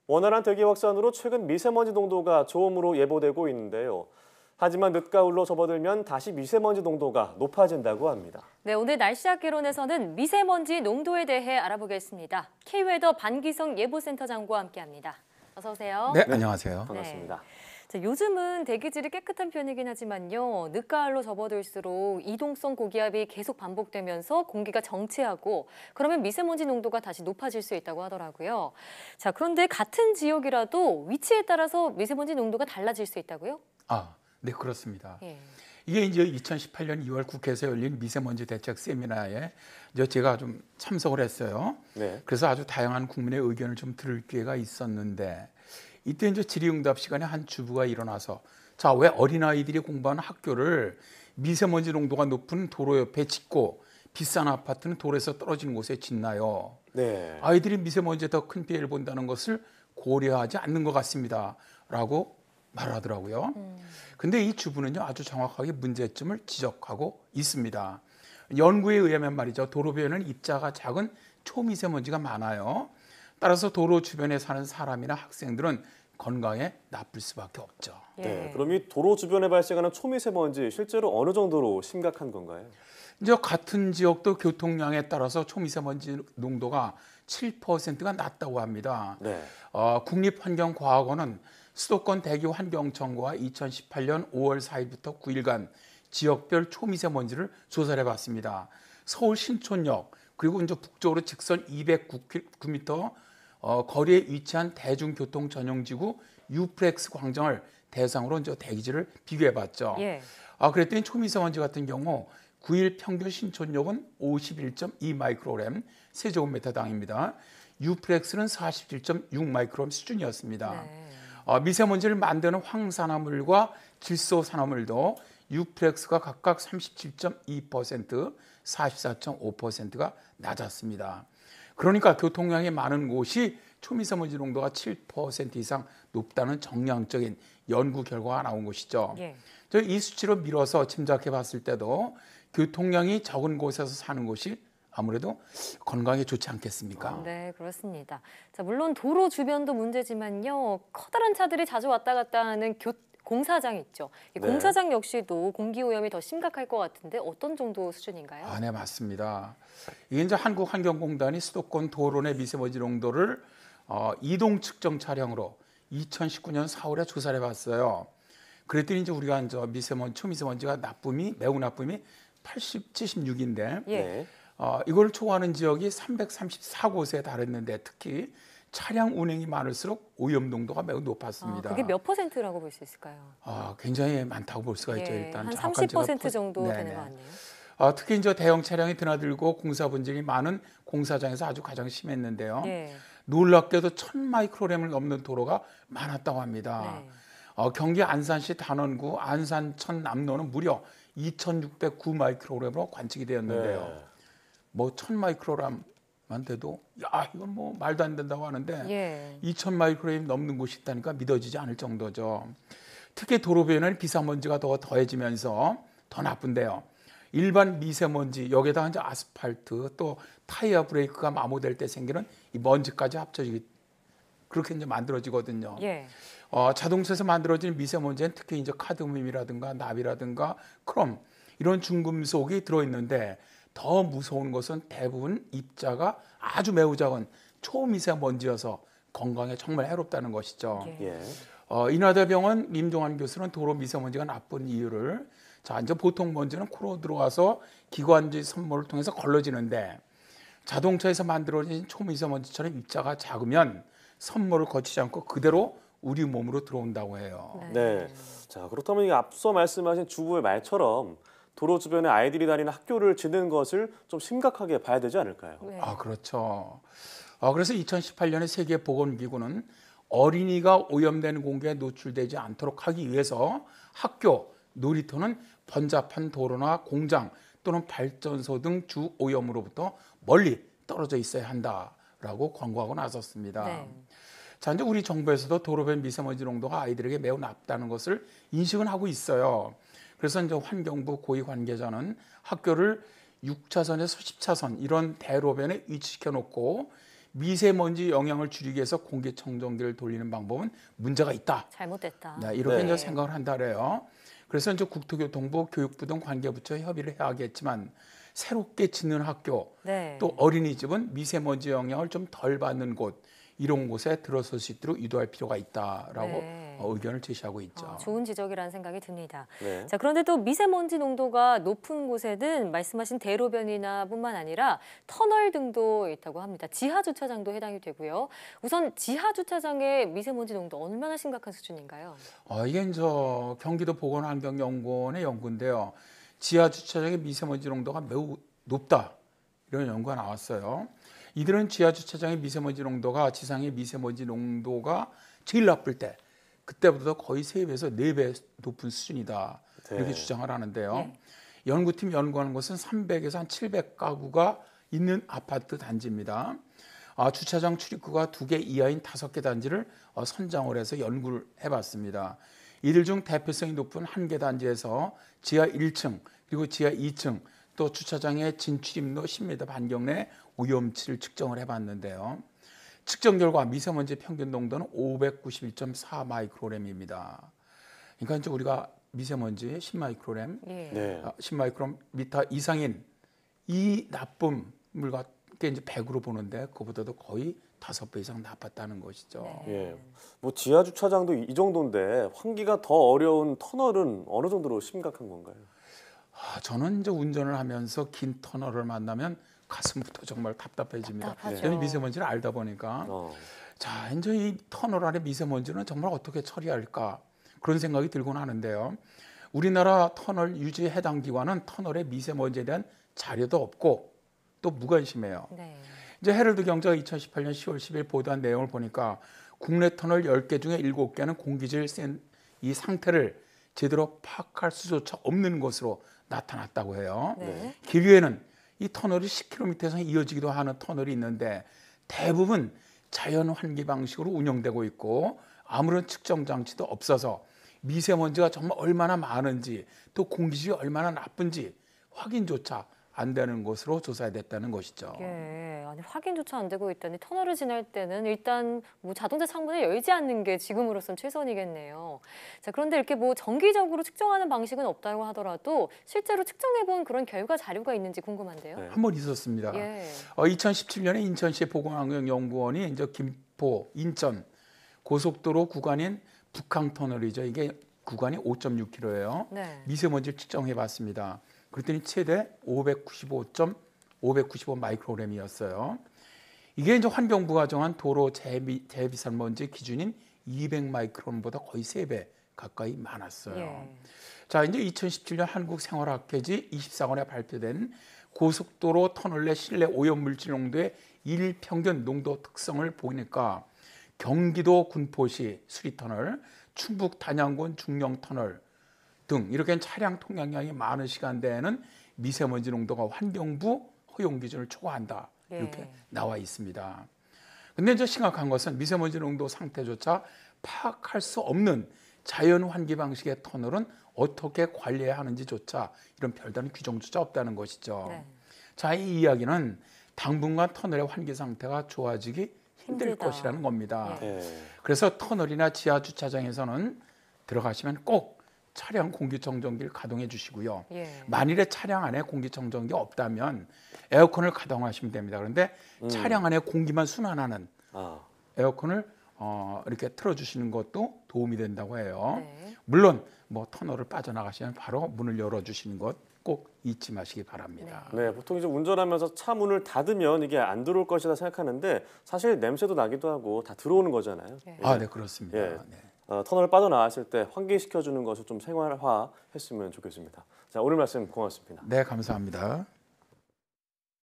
원활한 대기 확산으로 최근 미세먼지 농도가 좋음으로 예보되고 있는데요. 하지만 늦가을로 접어들면 다시 미세먼지 농도가 높아진다고 합니다. 네, 오늘 날씨학 개론에서는 미세먼지 농도에 대해 알아보겠습니다. K웨더 반기성 예보센터장과 함께합니다. 어서 오세요. 네, 안녕하세요. 반갑습니다. 자, 요즘은 대기질이 깨끗한 편이긴 하지만요. 늦가을로 접어들수록 이동성 고기압이 계속 반복되면서 공기가 정체하고 그러면 미세먼지 농도가 다시 높아질 수 있다고 하더라고요. 자, 그런데 같은 지역이라도 위치에 따라서 미세먼지 농도가 달라질 수 있다고요? 네, 그렇습니다. 예. 이게 이제 2018년 2월 국회에서 열린 미세먼지 대책 세미나에 제가 좀 참석을 했어요. 네. 그래서 아주 다양한 국민의 의견을 좀 들을 기회가 있었는데 이때 이제 질의응답 시간에 한 주부가 일어나서 자, 왜 어린아이들이 공부하는 학교를 미세먼지 농도가 높은 도로 옆에 짓고 비싼 아파트는 도로에서 떨어지는 곳에 짓나요? 네. 아이들이 미세먼지에 더 큰 피해를 본다는 것을 고려하지 않는 것 같습니다. 라고 말하더라고요. 근데 이 주부는요, 아주 정확하게 문제점을 지적하고 있습니다. 연구에 의하면 말이죠, 도로변에는 입자가 작은 초미세먼지가 많아요. 따라서 도로 주변에 사는 사람이나 학생들은 건강에 나쁠 수밖에 없죠. 네. 그럼 이 도로 주변에 발생하는 초미세먼지 실제로 어느 정도로 심각한 건가요? 이제 같은 지역도 교통량에 따라서 초미세먼지 농도가 7%가 낮다고 합니다. 네. 국립환경과학원은 수도권 대기환경청과 2018년 5월 4일부터 9일간 지역별 초미세먼지를 조사를 해봤습니다. 서울 신촌역 그리고 이제 북쪽으로 직선 209m 거리에 위치한 대중교통 전용지구 유프렉스 광장을 대상으로 이제 대기질을 비교해봤죠. 예. 그랬더니 초미세먼지 같은 경우 9일 평균 신촌역은 51.2 마이크로그램 세제곱미터당입니다. 유프렉스는 47.6 마이크로그램 수준이었습니다. 네. 미세먼지를 만드는 황산화물과 질소산화물도 유프렉스가 각각 37.2%, 44.5%가 낮았습니다. 그러니까 교통량이 많은 곳이 초미세먼지 농도가 7% 이상 높다는 정량적인 연구 결과가 나온 것이죠. 예. 이 수치로 밀어서 짐작해 봤을 때도 교통량이 적은 곳에서 사는 곳이 아무래도 건강에 좋지 않겠습니까? 네, 그렇습니다. 자, 물론 도로 주변도 문제지만요. 커다란 차들이 자주 왔다 갔다 하는 공사장 있죠. 이 네. 공사장 역시도 공기오염이 더 심각할 것 같은데 어떤 정도 수준인가요? 네, 맞습니다. 이게 이제 한국환경공단이 수도권 도로 내 미세먼지 농도를 이동 측정 차량으로 2019년 4월에 조사를 해봤어요. 그랬더니 이제 우리가 이제 초미세먼지가 매우 나쁨이 76인데 예. 네. 이걸 초과하는 지역이 334곳에 달했는데 특히 차량 운행이 많을수록 오염 농도가 매우 높았습니다. 그게 몇 퍼센트라고 볼 수 있을까요? 굉장히 많다고 볼 수가 있죠. 예, 일단 한 정확한 제가 30% 정도 네네. 되는 것 같네요. 특히 이제 대형 차량이 드나들고 공사 분쟁이 많은 공사장에서 아주 가장 심했는데요. 예. 놀랍게도 1000마이크로그램을 넘는 도로가 많았다고 합니다. 네. 경기 안산시 단원구 안산천 남로는 무려 2609 마이크로그램으로 관측이 되었는데요. 네. 뭐 1000마이크로그램만 돼도 이건 뭐 말도 안 된다고 하는데 예. 2000 마이크로그램 넘는 곳이 있다니까 믿어지지 않을 정도죠. 특히 도로변에는 비상먼지가 더 더해지면서 더 나쁜데요. 일반 미세먼지 여기에다가 이제 아스팔트 또 타이어 브레이크가 마모될 때 생기는 이 먼지까지 합쳐지기 그렇게 이제 만들어지거든요. 예. 자동차에서 만들어지는 미세먼지는 특히 이제 카드뮴이라든가 납이라든가 크롬 이런 중금속이 들어있는데 더 무서운 것은 대부분 입자가 아주 매우 작은 초미세먼지여서 건강에 정말 해롭다는 것이죠. 예. 예. 인하대병원 임종환 교수는 도로 미세먼지가 나쁜 이유를 이제 보통 먼지는 코로 들어와서 기관지 섬모를 통해서 걸러지는데 자동차에서 만들어진 초미세먼지처럼 입자가 작으면 섬모를 거치지 않고 그대로 우리 몸으로 들어온다고 해요. 네. 자, 그렇다면 이 앞서 말씀하신 주부의 말처럼 도로 주변에 아이들이 다니는 학교를 짓는 것을 좀 심각하게 봐야 되지 않을까요? 네. 그렇죠. 그래서 2018년에 세계보건기구는 어린이가 오염된 공기에 노출되지 않도록 하기 위해서 학교, 놀이터는 번잡한 도로나 공장 또는 발전소 등 주 오염으로부터 멀리 떨어져 있어야 한다라고 권고하고 나섰습니다. 네. 자, 이제 우리 정부에서도 도로변 미세먼지 농도가 아이들에게 매우 나쁘다는 것을 인식은 하고 있어요. 그래서 이제 환경부 고위 관계자는 학교를 6차선에서 10차선 이런 대로변에 위치시켜 놓고 미세먼지 영향을 줄이기 위해서 공기청정기를 돌리는 방법은 문제가 있다. 잘못됐다. 네, 이렇게 네. 이제 생각을 한다 그래요. 그래서 이제 국토교통부, 교육부 등 관계부처 협의를 해야 하겠지만 새롭게 짓는 학교, 네. 또 어린이집은 미세먼지 영향을 좀 덜 받는 곳, 이런 곳에 들어설 수 있도록 유도할 필요가 있다라고 네. 의견을 제시하고 있죠. 좋은 지적이라는 생각이 듭니다. 네. 자, 그런데 또 미세먼지 농도가 높은 곳에는 말씀하신 대로변이나 뿐만 아니라 터널 등도 있다고 합니다. 지하 주차장도 해당이 되고요. 우선 지하 주차장의 미세먼지 농도 얼마나 심각한 수준인가요? 이게 이제 경기도 보건환경연구원의 연구인데요. 지하 주차장의 미세먼지 농도가 매우 높다, 이런 연구가 나왔어요. 이들은 지하 주차장의 미세먼지 농도가 지상의 미세먼지 농도가 제일 나쁠 때, 그때보다 거의 3배에서 4배 높은 수준이다, 이렇게 네. 주장을 하는데요. 네. 연구팀 연구하는 곳은 300에서 한 700가구가 있는 아파트 단지입니다. 주차장 출입구가 2개 이하인 5개 단지를 선정을 해서 연구를 해봤습니다. 이들 중 대표성이 높은 1개 단지에서 지하 1층 그리고 지하 2층 또 주차장의 진출입로 10m 반경 내 오염치를 측정을 해봤는데요. 측정 결과 미세먼지 평균 농도는 591.4 마이크로그램입니다. 그러니까 이제 우리가 미세먼지 10 마이크로그램, 예. 네. 10 마이크로미터 이상인 이 나쁨을 갖게 이제 100으로 보는데 그보다도 거의 5배 이상 나빴다는 것이죠. 네. 예. 뭐 지하 주차장도 이 정도인데 환기가 더 어려운 터널은 어느 정도로 심각한 건가요? 저는 이제 운전을 하면서 긴 터널을 만나면 가슴부터 정말 답답해집니다. 답답하죠. 저는 미세먼지를 알다 보니까 자, 이제 이 터널 안에 미세먼지는 정말 어떻게 처리할까, 그런 생각이 들곤 하는데요. 우리나라 터널 유지 해당 기관은 터널의 미세먼지에 대한 자료도 없고 또 무관심해요. 네. 이제 헤럴드 경제가 2018년 10월 10일 보도한 내용을 보니까 국내 터널 10개 중에 7개는 공기질 센 이 상태를 제대로 파악할 수조차 없는 것으로 나타났다고 해요. 네. 길 위에는 이 터널이 10km에서 이어지기도 하는 터널이 있는데 대부분 자연 환기 방식으로 운영되고 있고 아무런 측정 장치도 없어서 미세먼지가 정말 얼마나 많은지 또 공기질이 얼마나 나쁜지 확인조차 안 되는 것으로 조사됐다는 것이죠. 예, 아니 확인조차 안 되고 있다니 터널을 지날 때는 일단 뭐 자동차 창문을 열지 않는 게 지금으로선 최선이겠네요. 자, 그런데 이렇게 뭐 정기적으로 측정하는 방식은 없다고 하더라도 실제로 측정해본 그런 결과 자료가 있는지 궁금한데요. 네. 한 번 있었습니다. 예, 2017년에 인천시 보건환경연구원이 이제 김포, 인천 고속도로 구간인 북항터널이죠. 이게 구간이 5.6km예요. 네. 미세먼지를 측정해봤습니다. 그랬더니 최대 595 마이크로그램이었어요. 이게 이제 환경부가 정한 도로 재미세먼지 기준인 200 마이크론보다 거의 3배 가까이 많았어요. 예. 자, 이제 2017년 한국생활학회지 24권에 발표된 고속도로 터널 내 실내 오염물질 농도의 일평균 농도 특성을 보니까 경기도 군포시 수리터널, 충북 단양군 중령터널 등 이렇게 차량 통행량이 많은 시간대에는 미세먼지 농도가 환경부 허용 기준을 초과한다, 이렇게 예. 나와 있습니다. 근데 이제 심각한 것은 미세먼지 농도 상태조차 파악할 수 없는 자연 환기 방식의 터널은 어떻게 관리해야 하는지조차 이런 별다른 규정조차 없다는 것이죠. 네. 자, 이 이야기는 당분간 터널의 환기 상태가 좋아지기 힘들 힘들다. 것이라는 겁니다. 예. 네. 그래서 터널이나 지하 주차장에서는 들어가시면 꼭 차량 공기청정기를 가동해 주시고요. 예. 만일에 차량 안에 공기청정기가 없다면 에어컨을 가동하시면 됩니다. 그런데 차량 안에 공기만 순환하는 아, 에어컨을 이렇게 틀어주시는 것도 도움이 된다고 해요. 네. 물론 뭐 터널을 빠져나가시면 바로 문을 열어주시는 것 꼭 잊지 마시기 바랍니다. 네, 보통 이제 운전하면서 차 문을 닫으면 이게 안 들어올 것이다 생각하는데 사실 냄새도 나기도 하고 다 들어오는 거잖아요. 예. 네, 그렇습니다. 예. 네. 터널 빠져나왔을 때 환기시켜주는 것을 좀 생활화했으면 좋겠습니다. 자, 오늘 말씀 고맙습니다. 네, 감사합니다.